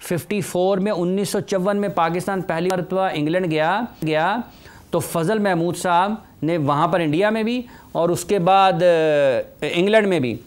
54 में 1954 में पाकिस्तान पहली मरतबा इंग्लैंड गया तो फजल महमूद साहब ने वहाँ पर इंडिया में भी और उसके बाद इंग्लैंड में भी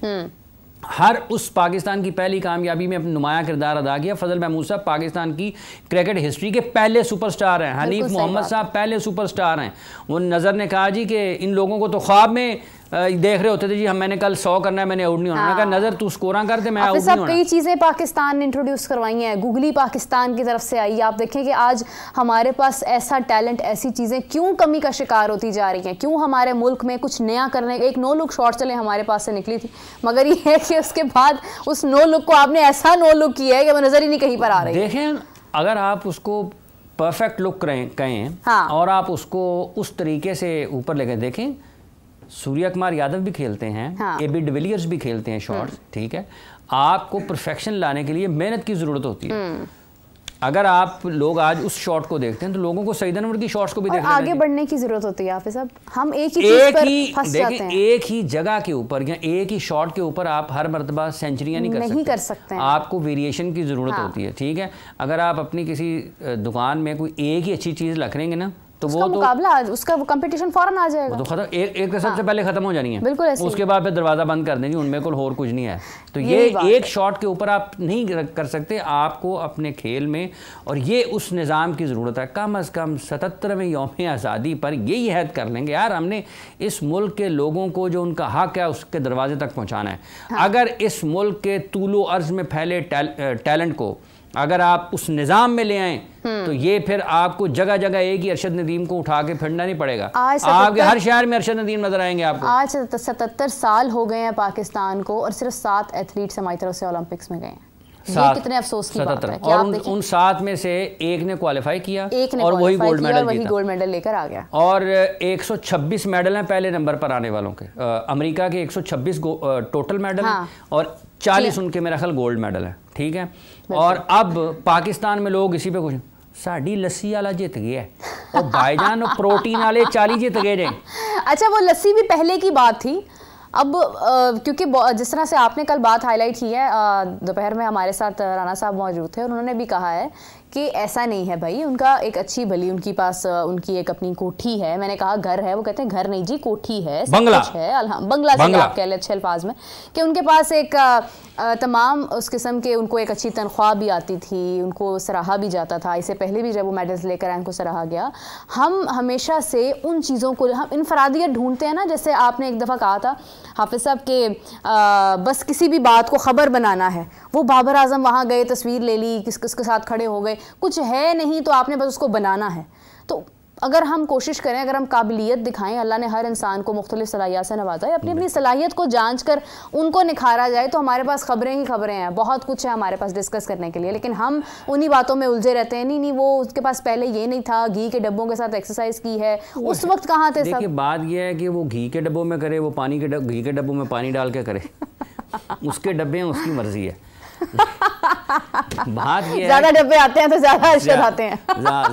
हर उस पाकिस्तान की पहली कामयाबी में अपना नुमाया किरदार अदा किया। फजल महमूद साहब पाकिस्तान की क्रिकेट हिस्ट्री के पहले सुपरस्टार हैं। हनीफ मोहम्मद साहब पहले सुपरस्टार हैं। वो नज़र ने कहा जी कि इन लोगों को तो ख्वाब में देख रहे होते थे जी, मैंने कल 100 करना है, मैंने आउट नहीं होना। हाँ। कहा नज़र तू स्कोरा कर दे, मैं आउट नहीं होना। कई चीज़ें पाकिस्तान ने इंट्रोड्यूस करवाई हैं, गूगली पाकिस्तान की तरफ से आई। आप देखें कि आज हमारे पास ऐसा टैलेंट, ऐसी चीज़ें क्यों कमी का शिकार होती जा रही हैं, क्यों हमारे मुल्क में कुछ नया करने। एक नो लुक शॉट चले हमारे पास से निकली थी, मगर ये है कि उसके बाद उस नो लुक को आपने ऐसा नो लुक किया है कि वो नज़र ही नहीं कहीं पर आ रही। देखें, अगर आप उसको परफेक्ट लुक कहें हाँ। और आप उसको उस तरीके से ऊपर लेकर देखें, सूर्य कुमार यादव भी खेलते हैं। हाँ। एबी डिविलियर्स भी खेलते हैं शॉट्स, ठीक है। आपको परफेक्शन लाने के लिए मेहनत की ज़रूरत होती है। अगर आप लोग आज उस शॉट को देखते हैं तो लोगों को सईद अनवर की शॉट्स को भी देखना आगे बढ़ने की ज़रूरत होती है। हाफिज़ साहब, हम एक ही जगह के ऊपर या एक ही शॉट के ऊपर आप हर मरतबा सेंचुरियाँ नहीं कर सकते हैं। आपको वेरिएशन की ज़रूरत होती है, ठीक है। अगर आप अपनी किसी दुकान में कोई एक ही अच्छी चीज़ रख लेंगे ना तो वो मुकाबला, उसका कंपटीशन फौरन आ जाएगा। तो खत्म, एक तो सबसे पहले खत्म हो जानी है, बिल्कुल ऐसे। उसके बाद फिर दरवाजा बंद कर देंगे, उनमें कोई और कुछ नहीं है। तो ये एक शॉट के ऊपर आप नहीं कर सकते। आपको अपने खेल में, और ये उस निज़ाम की ज़रूरत है। कम अज़ कम 77वें यौम आज़ादी पर यही अहद कर लेंगे, यार हमने इस मुल्क के लोगों को जो उनका हक है उसके दरवाजे तक पहुँचाना है। अगर इस मुल्क के तूलो अर्ज़ में फैले टैलेंट को अगर आप उस निज़ाम में ले आएँ तो ये फिर आपको जगह जगह एक ही अरशद नदीम को उठा के फिरना नहीं पड़ेगा। आपके हर शहर में अरशद नदीम नजर आएंगे आपको। आज 77 साल हो गए हैं पाकिस्तान को और सिर्फ 7 एथलीट्स हमारी तरफ से ओलंपिक्स में गए हैं। ये कितने अफसोस की बात है। और उन 7 में से एक ने क्वालिफाई किया और वही गोल्ड मेडल लेकर आ गया। और 126 मेडल हैं पहले नंबर पर आने वालों के। अमेरिका के 126 टोटल मेडल हैं और 40 उनके मेरा ख्याल गोल्ड मेडल है, ठीक है। और अब पाकिस्तान में लोग इसी पे कुछ साड़ी लस्सी वाला जीत गया है और भाईजान प्रोटीन वाले 40 जीत गए जाए। अच्छा, वो लस्सी भी पहले की बात थी। अब क्योंकि जिस तरह से आपने कल बात हाईलाइट की है, दोपहर में हमारे साथ राना साहब मौजूद थे और उन्होंने भी कहा है कि ऐसा नहीं है भाई, उनका एक अच्छी भली उनकी पास उनकी एक अपनी कोठी है। मैंने कहा घर है, वो कहते हैं घर नहीं जी, कोठी है, बंगला है। बंगला से आप कह ले अच्छे अल्फाज में, कि उनके पास एक तमाम उस किस्म के, उनको एक अच्छी तनख्वाह भी आती थी, उनको सराहा भी जाता था। इससे पहले भी जब वो मेडल्स लेकर आए उनको सराहा गया। हम हमेशा से उन चीज़ों को, हम इनफरादियत ढूंढते हैं ना, जैसे आपने एक दफ़ा कहा था हाफिज़ साहब के बस किसी भी बात को ख़बर बनाना है। वो बाबर आजम वहाँ गए, तस्वीर ले ली, किसके साथ खड़े हो गए, कुछ है नहीं तो आपने बस उसको बनाना है। तो अगर हम कोशिश करें, अगर हम काबिलियत दिखाएं, अल्लाह ने हर इंसान को मुख्तलिफ सलाहियत से नवाजा है, अपनी अपनी सलाहियत को जांच कर उनको निखारा जाए तो हमारे पास खबरें ही खबरें हैं, बहुत कुछ है हमारे पास डिस्कस करने के लिए। लेकिन हम उन्हीं बातों में उलझे रहते हैं। नहीं वो उसके पास पहले ये नहीं था, घी के डब्बों के साथ एक्सरसाइज की है, उस वक्त कहाँ थे सब। बात यह है कि वो घी के डब्बों में करे, वो घी के डब्बों में पानी डाल के करे उसके डब्बे हैं, उसकी मर्जी है। बात ये है, ज्यादा डब्बे आते हैं तो ज्यादा अरशद आते हैं,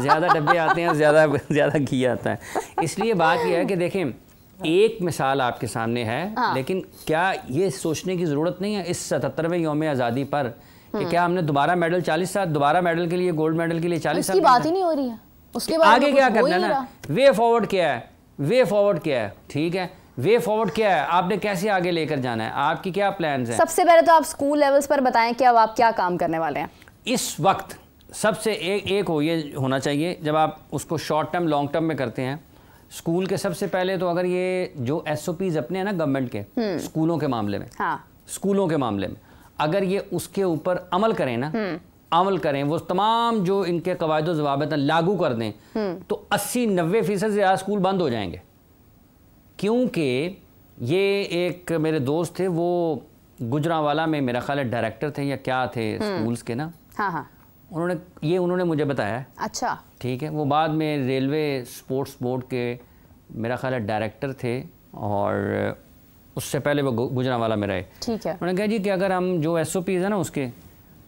ज्यादा डब्बे आते हैं, ज्यादा घी आता है। इसलिए बात यह है कि देखें, एक मिसाल आपके सामने है। हाँ। लेकिन क्या ये सोचने की ज़रूरत नहीं है इस 77वें यौम आज़ादी पर कि क्या हमने दोबारा मेडल 40 साल, दोबारा मेडल के लिए, गोल्ड मेडल के लिए 40 साल, उसकी बात ही नहीं हो रही है। उसके बाद आगे क्या करना है ना, वे फॉरवर्ड क्या है, वे फॉरवर्ड क्या है, ठीक है। वे फॉरवर्ड क्या है, आपने कैसे आगे लेकर जाना है, आपकी क्या प्लान्स हैं। सबसे पहले तो आप स्कूल लेवल्स पर बताएं कि अब आप क्या काम करने वाले हैं इस वक्त। सबसे एक हो ये होना चाहिए, जब आप उसको शॉर्ट टर्म लॉन्ग टर्म में करते हैं स्कूल के, सबसे पहले तो अगर ये जो SOPs अपने हैं ना गवर्नमेंट के स्कूलों के मामले में, हाँ। स्कूलों के मामले में अगर ये उसके ऊपर अमल करें ना, अमल करें, वो तमाम जो इनके कवायद व ज़वाबित लागू कर दें, तो 80-90% से ज़्यादा स्कूल बंद हो जाएंगे। क्योंकि ये एक मेरे दोस्त थे, वो गुजरांवाला में मेरा ख्याल है डायरेक्टर थे या क्या थे स्कूल्स के ना, हाँ हाँ। उन्होंने मुझे बताया। अच्छा, ठीक है। वो बाद में रेलवे स्पोर्ट्स बोर्ड के मेरा ख्याल है डायरेक्टर थे और उससे पहले वो गुजरांवाला में रहे। ठीक है। उन्होंने कहा जी कि अगर हम जो SOPs है ना उसके,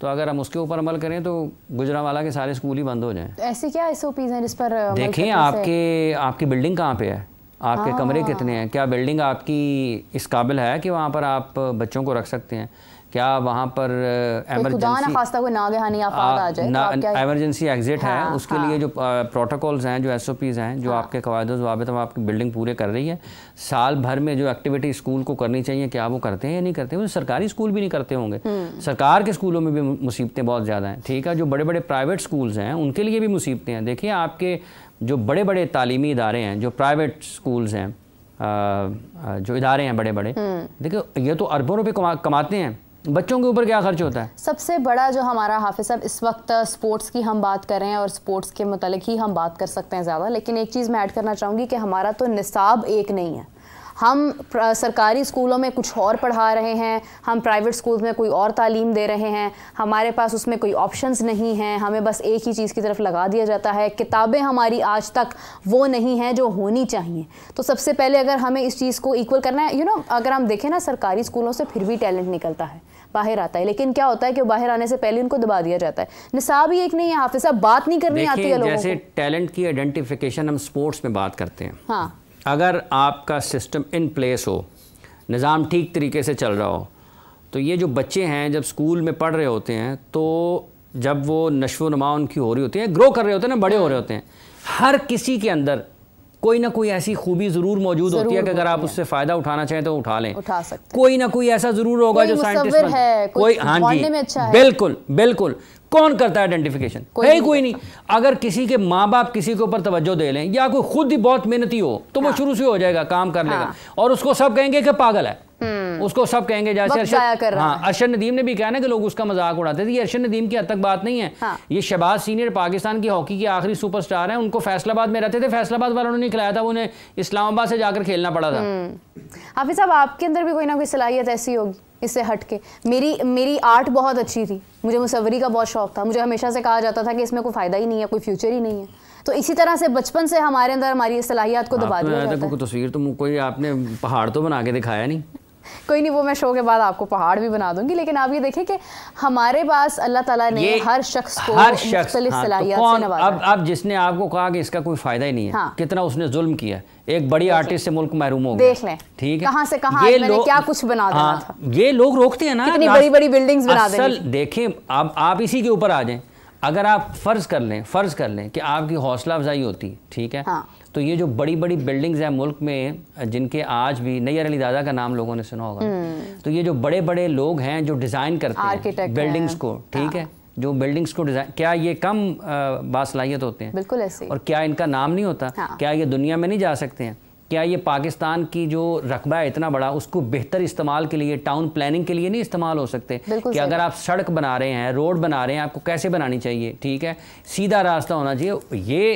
तो अगर हम उसके ऊपर अमल करें तो गुजरांवाला के सारे स्कूल ही बंद हो जाएं। ऐसी क्या SOPs हैं जिस पर देखें, आपकी बिल्डिंग कहाँ पे है, आपके कमरे कितने हैं, क्या बिल्डिंग आपकी इस काबिल है कि वहाँ पर आप बच्चों को रख सकते हैं, क्या वहाँ पर इमरजेंसी एग्जिट है, उसके लिए जो प्रोटोकॉल्स हैं, जो SOPs हैं, जो आपके कवायद ज़वाबित हम आपकी बिल्डिंग पूरे कर रही है। साल भर में जो एक्टिविटी स्कूल को करनी चाहिए, क्या वो करते हैं या नहीं करते? वो सरकारी स्कूल भी नहीं करते होंगे। सरकार के स्कूलों में भी मुसीबतें बहुत ज़्यादा हैं, ठीक है। जो बड़े बड़े प्राइवेट स्कूल्स हैं उनके लिए भी मुसीबतें हैं। देखिए, आपके जो बड़े बड़े तालीमी इदारे हैं, जो प्राइवेट स्कूल्स हैं, जो इदारे हैं बड़े बड़े, देखिए ये तो अरबों रुपए कमाते हैं, बच्चों के ऊपर क्या खर्च होता है? सबसे बड़ा जो हमारा हाफिज साहब इस वक्त स्पोर्ट्स की हम बात कर रहे हैं और स्पोर्ट्स के मुतालिक ही हम बात कर सकते हैं ज़्यादा, लेकिन एक चीज़ मैं ऐड करना चाहूँगी कि हमारा तो निसाब एक नहीं है। हम सरकारी स्कूलों में कुछ और पढ़ा रहे हैं, हम प्राइवेट स्कूल्स में कोई और तालीम दे रहे हैं, हमारे पास उसमें कोई ऑप्शंस नहीं हैं, हमें बस एक ही चीज़ की तरफ लगा दिया जाता है। किताबें हमारी आज तक वो नहीं हैं जो होनी चाहिए। तो सबसे पहले अगर हमें इस चीज़ को इक्वल करना है, अगर हम देखें ना, सरकारी स्कूलों से फिर भी टैलेंट निकलता है, बाहर आता है, लेकिन क्या होता है कि बाहर आने से पहले उनको दबा दिया जाता है। निसाब ही एक नहीं है हाफिज साहब, बात नहीं करनी आती है लोगों को। जैसे टैलेंट की आइडेंटिफिकेशन हम स्पोर्ट्स में बात करते हैं, हाँ, अगर आपका सिस्टम इन प्लेस हो, निज़ाम ठीक तरीके से चल रहा हो, तो ये जो बच्चे हैं जब स्कूल में पढ़ रहे होते हैं, तो जब वो नशो नुमा उनकी हो रही होती है, ग्रो कर रहे होते हैं ना, बड़े हो रहे होते हैं, हर किसी के अंदर कोई ना कोई ऐसी खूबी ज़रूर मौजूद होती है कि अगर आप उससे फ़ायदा उठाना चाहें तो उठा लें, उठा सकते। कोई ना कोई ऐसा ज़रूर होगा जो साइंटिस्ट है, कोई हाँ जी, में अच्छा है। बिल्कुल बिल्कुल। कौन करता है आइडेंटिफिकेशन? कोई नहीं। अगर किसी के माँ बाप किसी के ऊपर तवज्जो दे लें या कोई खुद ही बहुत मेहनती हो, तो वो शुरू से हो जाएगा, काम कर लेगा, और उसको सब कहेंगे कि पागल है, उसको सब कहेंगे। जैसे अरशद नदीम ने भी कहा ना कि लोग उसका मजाक उड़ाते थे, ये अरशद नदीम की हद तक बात नहीं है। ये शहबाज सीनियर पाकिस्तान की हॉकी के आखिरी सुपरस्टार हैं, उनको फैसलाबाद में रहते थे, फैसलाबाद वालों ने नहीं खिलाया था, उन्हें इस्लामाबाद से जाकर खेलना पड़ा था। हाफिज साहब, आपके अंदर भी कोई ना कोई सलाहियत ऐसी होगी इससे हट के। मेरी आर्ट बहुत अच्छी थी, मुझे मुसव्वरी का बहुत शौक था, मुझे हमेशा से कहा जाता था कि इसमें कोई फ़ायदा ही नहीं है, कोई फ्यूचर ही नहीं है। तो इसी तरह से बचपन से हमारे अंदर हमारी सलाहियत को दबा दिया जाता है। तस्वीर तो कोई आपने पहाड़ तो बना के दिखाया नहीं। कोई नहीं, वो मैं शो के बाद आपको पहाड़ भी बना दूंगी, लेकिन आप ये देखिए कि हमारे पास अल्लाह ताला ने हर शख्स को मुख्तलिफ सलाहियत से नवाजा। अब जिसने आपको कहा कि इसका कोई फायदा ही नहीं है, कितना उसने जुल्म किया, एक बड़ी आर्टिस्ट से मुल्क महरूम हो गया। देख लें, ठीक है, कहां से कहां मैंने क्या कुछ बना देना था। ये लोग रोकते हैं ना, कितनी बड़ी बड़ी बिल्डिंग्स बना देंगे। देखें, अब आप इसी के ऊपर आ जाएं। अगर आप फर्ज कर लें कि आपकी हौसला अफजाई होती, ठीक है, तो ये जो बड़ी बड़ी बिल्डिंग्स हैं मुल्क में, जिनके आज भी नैयर अली दादा का नाम लोगों ने सुना होगा, तो ये जो बड़े बड़े लोग हैं जो डिज़ाइन करते हैं बिल्डिंग्स को, ठीक है, जो बिल्डिंग्स को डिज़ाइन, क्या ये कम बासलाहियत होते हैं? बिल्कुल ऐसे। और क्या इनका नाम नहीं होता? क्या ये दुनिया में नहीं जा सकते हैं? क्या ये पाकिस्तान की जो रकबा है इतना बड़ा, उसको बेहतर इस्तेमाल के लिए, टाउन प्लानिंग के लिए नहीं इस्तेमाल हो सकते? कि अगर आप सड़क बना रहे हैं, रोड बना रहे हैं, आपको कैसे बनानी चाहिए? ठीक है, सीधा रास्ता होना चाहिए। ये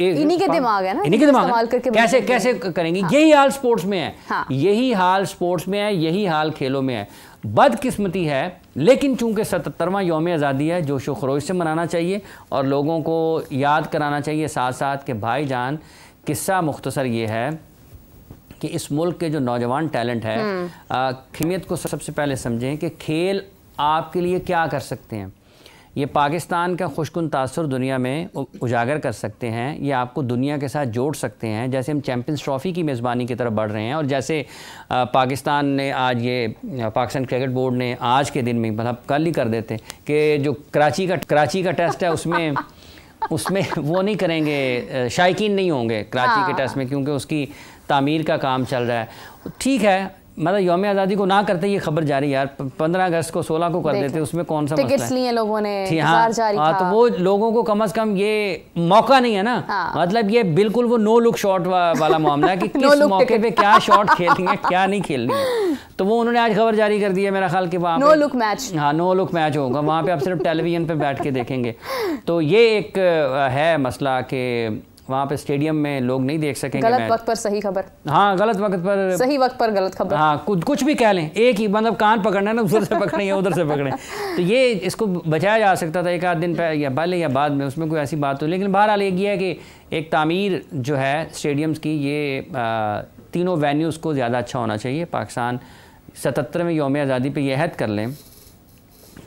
इन्हीं के दिमाग है ना, इन्हीं के दिमाग कैसे कैसे करेंगे? यही हाल स्पोर्ट्स में है, यही हाल स्पोर्ट्स में है, यही हाल खेलों में है। बदकिस्मती है, लेकिन चूंकि 77वां यौम आज़ादी है, जोशो खरोश से मनाना चाहिए और लोगों को याद कराना चाहिए साथ साथ कि भाईजान, किस्सा मुख्तसर ये है कि इस मुल्क के जो नौजवान टैलेंट है, अहमियत को सबसे पहले समझें कि खेल आपके लिए क्या कर सकते हैं। ये पाकिस्तान का खुशकुन तासुर दुनिया में उजागर कर सकते हैं, ये आपको दुनिया के साथ जोड़ सकते हैं। जैसे हम चैम्पियंस ट्रॉफ़ी की मेज़बानी की तरफ बढ़ रहे हैं, और जैसे पाकिस्तान ने आज ये पाकिस्तान क्रिकेट बोर्ड ने आज के दिन में, मतलब कल ही कर देते कि जो कराची का टेस्ट है उसमें वो नहीं करेंगे, शायकीन नहीं होंगे कराची के टेस्ट में, क्योंकि उसकी तामीर का काम चल रहा है। ठीक है, मतलब यौम आज़ादी को ना करते ये खबर जारी, यार 15 अगस्त को 16 को कर देते, उसमें कौन सा मसला है? टिकट्स लिए लोगों ने, तो वो लोगों को कम से कम ये मौका नहीं है ना। मतलब ये बिल्कुल वो नो लुक शॉट वाला मामला है कि किस मौके पे क्या शॉट खेलनी है, क्या नहीं खेलनी है। तो वो उन्होंने आज खबर जारी कर दी है, मेरा ख्याल कि वहाँ नो लुक मैच, हाँ नो लुक मैच होगा, वहाँ पे आप सिर्फ टेलीविजन पे बैठ के देखेंगे। तो ये एक है मसला कि वहाँ पे स्टेडियम में लोग नहीं देख सकेंगे। गलत वक्त पर सही खबर, हाँ गलत वक्त पर सही वक्त पर गलत खबर, हाँ कुछ भी कह लें, एक ही मतलब कान पकड़ना है ना, उधर से पकड़े या उधर से पकड़े। तो ये इसको बचाया जा सकता था एक आध दिन पहले या पहले या बाद में, उसमें कोई ऐसी बात हो। लेकिन बहरहाल ये है कि एक तामीर जो है स्टेडियम्स की, ये तीनों वेन्यूज़ को ज़्यादा अच्छा होना चाहिए। पाकिस्तान 77वें यौम आज़ादी पर यह अहद कर लें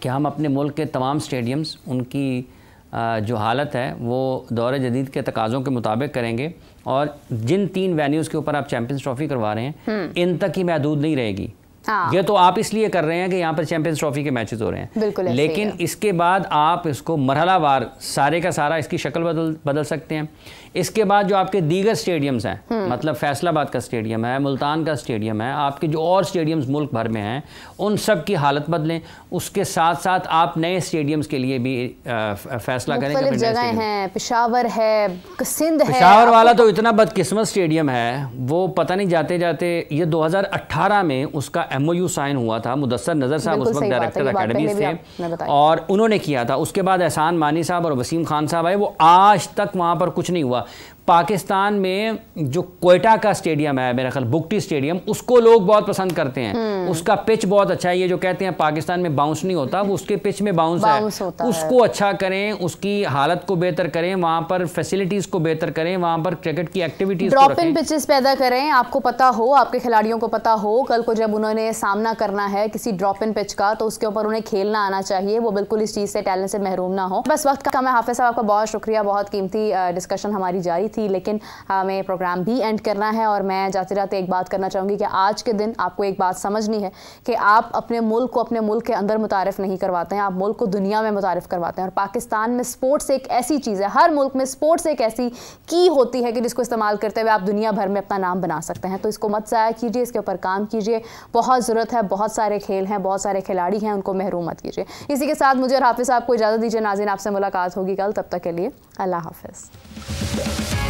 कि हम अपने मुल्क के तमाम स्टेडियम्स, उनकी जो हालत है वो दौर जदीद के तकाज़ों के मुताबिक करेंगे, और जिन 3 वेन्यूज़ के ऊपर आप चैम्पियंस ट्रॉफ़ी करवा रहे हैं इन तक ही महदूद नहीं रहेगी। हाँ। ये तो आप इसलिए कर रहे हैं कि यहाँ पर चैंपियंस ट्रॉफी के मैचेस हो रहे हैं, बिल्कुल, लेकिन इसके बाद आप इसको मरहलावार सारे का सारा इसकी शक्ल बदल सकते हैं। इसके बाद जो आपके दीगर स्टेडियम्स हैं, मतलब फैसलाबाद का स्टेडियम है, मुल्तान का स्टेडियम है, आपके जो और स्टेडियम्स मुल्क भर में हैं, उन सब की हालत बदलें। उसके साथ साथ आप नए स्टेडियम्स के लिए भी फैसला करें। मुख्तलिफ जगह हैं, पेशावर है, सिंध है। पेशावर वाला तो इतना बदकिस्मत स्टेडियम है, वो पता नहीं जाते जाते ये 2018 में उसका MOU साइन हुआ था। मुदस्सर नज़र साहब उस वक्त डायरेक्टर अकेडमी थे और उन्होंने किया था। उसके बाद एहसान मानी साहब और वसीम खान साहब आए, वो आज तक वहाँ पर कुछ नहीं हुआ। पाकिस्तान में जो कोयटा का स्टेडियम है, मेरा ख्याल बुगटी स्टेडियम, उसको लोग बहुत पसंद करते हैं। उसका पिच बहुत अच्छा है। ये जो कहते हैं पाकिस्तान में बाउंस नहीं होता, वो उसके पिच में बाउंस है। उसको अच्छा करें, उसकी हालत को बेहतर करें, वहाँ पर फैसिलिटीज को बेहतर करें, वहाँ पर क्रिकेट की एक्टिविटीज ड्रॉप इन पिचेस पैदा करें। आपको पता हो, आपके खिलाड़ियों को पता हो, कल को जब उन्होंने सामना करना है किसी ड्रॉप इन पिच का, तो उसके ऊपर उन्हें खेलना आना चाहिए। वो बिल्कुल इस चीज़ से, टैलेंट से महरूम ना हो। बस वक्त का मैं हाफिज साहब आपका बहुत शुक्रिया, बहुत कीमती डिस्कशन हमारी जारी थी, लेकिन हमें प्रोग्राम भी एंड करना है। और मैं जाते जाते एक बात करना चाहूँगी कि आज के दिन आपको एक बात समझनी है कि आप अपने मुल्क को अपने मुल्क के अंदर मुतारिफ नहीं करवाते हैं, आप मुल्क को दुनिया में मुतारिफ करवाते हैं। और पाकिस्तान में स्पोर्ट्स एक ऐसी चीज़ है, हर मुल्क में स्पोर्ट्स एक ऐसी की होती है कि जिसको इस्तेमाल करते हुए आप दुनिया भर में अपना नाम बना सकते हैं। तो इसको मत ज़ाया कीजिए, इसके ऊपर काम कीजिए। बहुत ज़रूरत है, बहुत सारे खेल हैं, बहुत सारे खिलाड़ी हैं, उनको महरूम मत कीजिए। इसी के साथ मुझे और हाफिज़ साहब को इजाज़त दीजिए। नाज़रीन, आपसे मुलाकात होगी कल, तब तक के लिए अल्लाह हाफिज़।